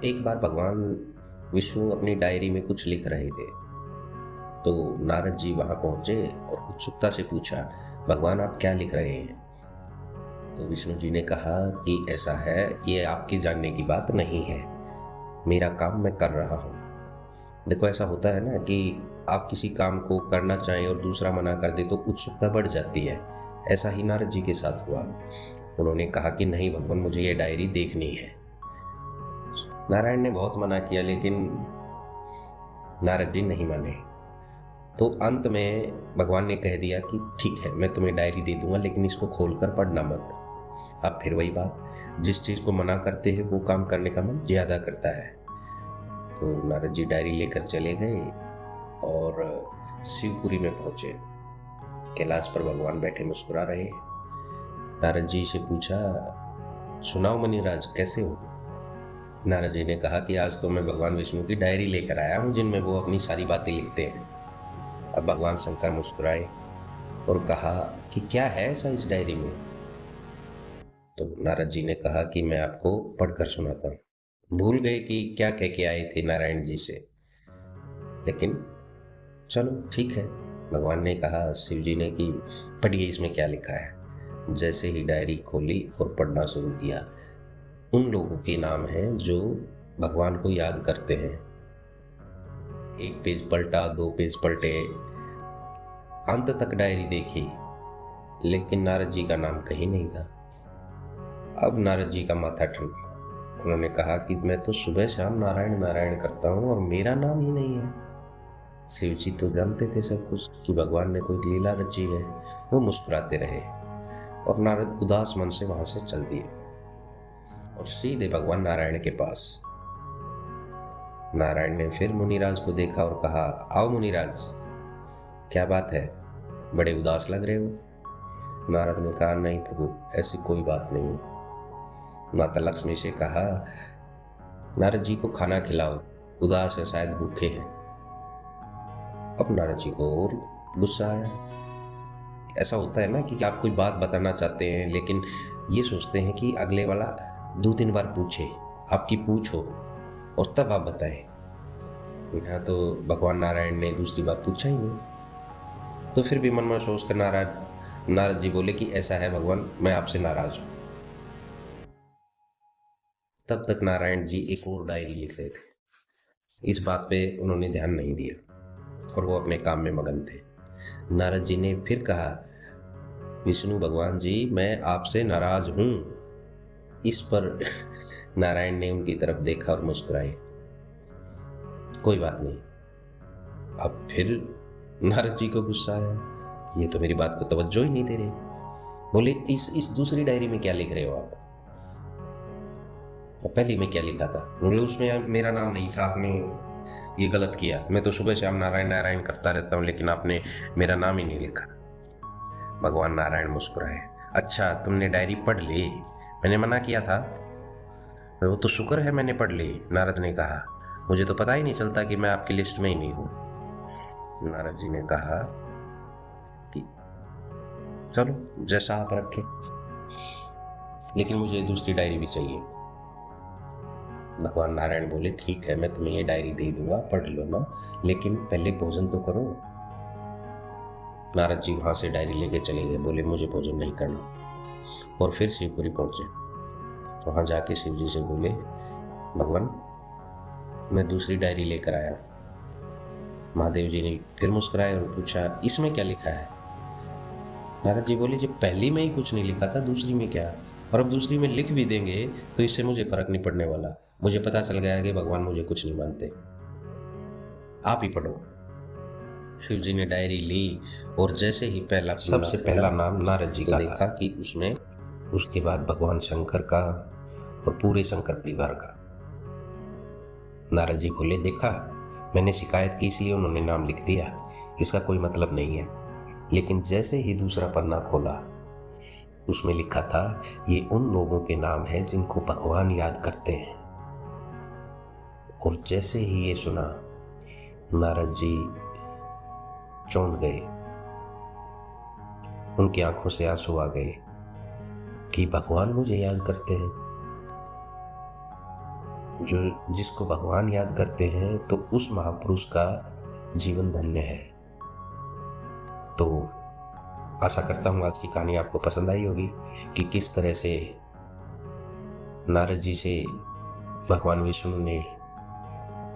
एक बार भगवान विष्णु अपनी डायरी में कुछ लिख रहे थे, तो नारद जी वहां पहुंचे और उत्सुकता से पूछा, भगवान आप क्या लिख रहे हैं? तो विष्णु जी ने कहा कि ऐसा है, ये आपकी जानने की बात नहीं है। मेरा काम मैं कर रहा हूँ। देखो, ऐसा होता है ना कि आप किसी काम को करना चाहें और दूसरा मना कर दे तो उत्सुकता बढ़ जाती है। ऐसा ही नारद जी के साथ हुआ। उन्होंने कहा कि नहीं भगवान, मुझे ये डायरी देखनी है। नारायण ने बहुत मना किया, लेकिन नारद जी नहीं माने। तो अंत में भगवान ने कह दिया कि ठीक है, मैं तुम्हें डायरी दे दूंगा, लेकिन इसको खोलकर पढ़ना मत। अब फिर वही बात, जिस चीज को मना करते हैं वो काम करने का मन ज्यादा करता है। तो नारद जी डायरी लेकर चले गए और शिवपुरी में पहुंचे। कैलाश पर भगवान बैठे मुस्कुरा रहे। नारद जी से पूछा, सुनाओ मुनिराज, कैसे हो? नारद जी ने कहा कि आज तो मैं भगवान विष्णु की डायरी लेकर आया हूँ, जिनमें वो अपनी सारी बातें लिखते हैं। अब भगवान शंकर मुस्कुराए और कहा कि क्या है ऐसा इस डायरी में? तो नारद जी ने कहा कि मैं आपको पढ़कर सुनाता हूँ। भूल गए कि क्या कह के आए थे नारायण जी से, लेकिन चलो ठीक है। भगवान ने कहा, शिव जी ने, कि पढ़िए इसमें क्या लिखा है। जैसे ही डायरी खोली और पढ़ना शुरू किया, उन लोगों के नाम हैं जो भगवान को याद करते हैं। एक पेज पलटा, दो पेज पलटे, अंत तक डायरी देखी, लेकिन नारद जी का नाम कहीं नहीं था। अब नारद जी का माथा ठंडा। उन्होंने कहा कि मैं तो सुबह शाम नारायण नारायण करता हूँ और मेरा नाम ही नहीं है। शिव जी तो जानते थे सब कुछ कि भगवान ने कोई लीला रची है। वो मुस्कुराते रहे और नारद उदास मन से वहां से चल दिए और सीधे भगवान नारायण के पास। नारायण ने फिर मुनिराज को देखा और कहा, आओ मुनिराज, क्या बात है, बड़े उदास लग रहे हो? नारद ने कहा, नहीं प्रभु, ऐसी कोई बात नहीं। माता लक्ष्मी से कहा, नारद जी को खाना खिलाओ, उदास है, शायद भूखे हैं। अब नारद जी को और गुस्सा आया। ऐसा होता है ना कि आप कोई बात बताना चाहते हैं, लेकिन ये सोचते हैं कि अगले वाला दो तीन बार पूछे, आपकी पूछ हो, और तब आप बताएं। यहाँ तो भगवान नारायण ने दूसरी बार पूछा ही नहीं। तो फिर भी मन में सोच कर नारद जी बोले कि ऐसा है भगवान, मैं आपसे नाराज हूँ। तब तक नारायण जी एक और डायरी लिख रहे थे। इस बात पे उन्होंने ध्यान नहीं दिया और वो अपने काम में मगन थे। नारद जी ने फिर कहा, विष्णु भगवान जी, मैं आपसे नाराज हूं। इस पर नारायण ने उनकी तरफ देखा और मुस्कुराए, कोई बात नहीं। अब फिर नारद जी को गुस्सा आया, ये तो मेरी बात को तवज्जो ही नहीं दे रहे। बोले, इस दूसरी डायरी में क्या लिख रहे हो आप? और पहली में क्या लिखा था? बोले, उसमें मेरा नाम नहीं था, आपने ये गलत किया। मैं तो सुबह शाम नारायण नारायण करता रहता हूँ, लेकिन आपने मेरा नाम ही नहीं लिखा। भगवान नारायण मुस्कुराए, अच्छा तुमने डायरी पढ़ ली? मैंने मना किया था। वो तो शुक्र है मैंने पढ़ ली, नारद ने कहा। मुझे तो पता ही नहीं चलता कि मैं आपकी लिस्ट में ही नहीं हूँ। नारद जी ने कहा कि चलो जैसा आप रखें, लेकिन मुझे दूसरी डायरी भी चाहिए। भगवान नारायण बोले, ठीक है, मैं तुम्हें ये डायरी दे दूंगा, पढ़ लो ना, लेकिन पहले भोजन तो करो। नारद जी वहां से डायरी लेके चले गए, बोले मुझे भोजन नहीं करना, और फिर शिवपुरी पहुंचे। वहां जाके शिव जी से बोले, भगवान, मैं दूसरी डायरी लेकर आया। महादेव जी ने फिर मुस्कुराया और पूछा, इसमें क्या लिखा है? नारद जी बोले, जब पहली में ही कुछ नहीं लिखा था, दूसरी में क्या? और अब दूसरी में लिख भी देंगे तो इससे मुझे फर्क नहीं पड़ने वाला। मुझे पता चल गया है कि भगवान मुझे कुछ नहीं मानते, आप ही पढ़ो। शिव जी ने डायरी ली और जैसे ही सबसे पहला नाम नारद जी का देखा कि उसमें, उसके बाद भगवान शंकर का और पूरे शंकर परिवार का। नारद जी बोले, देखा, मैंने शिकायत की इसलिए उन्होंने नाम लिख दिया, इसका कोई मतलब नहीं है। लेकिन जैसे ही दूसरा पन्ना खोला, उसमें लिखा था, ये उन लोगों के नाम हैं जिनको भगवान याद करते हैं। और जैसे ही ये सुना, नारद जी चौंध गए। उनकी आंखों से आंसू आ गए कि भगवान मुझे याद करते हैं। जो जिसको भगवान याद करते हैं तो उस महापुरुष का जीवन धन्य है। तो आशा करता हूँ आज की कहानी आपको पसंद आई होगी कि किस तरह से नारद जी से भगवान विष्णु ने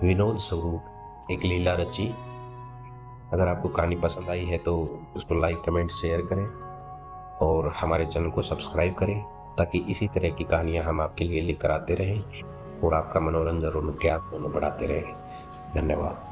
विनोद स्वरूप एक लीला रची। अगर आपको कहानी पसंद आई है तो उसको लाइक, कमेंट, शेयर करें और हमारे चैनल को सब्सक्राइब करें ताकि इसी तरह की कहानियाँ हम आपके लिए लेकर आते रहें और आपका मनोरंजन और ज्ञान दोनों बढ़ाते रहें। धन्यवाद।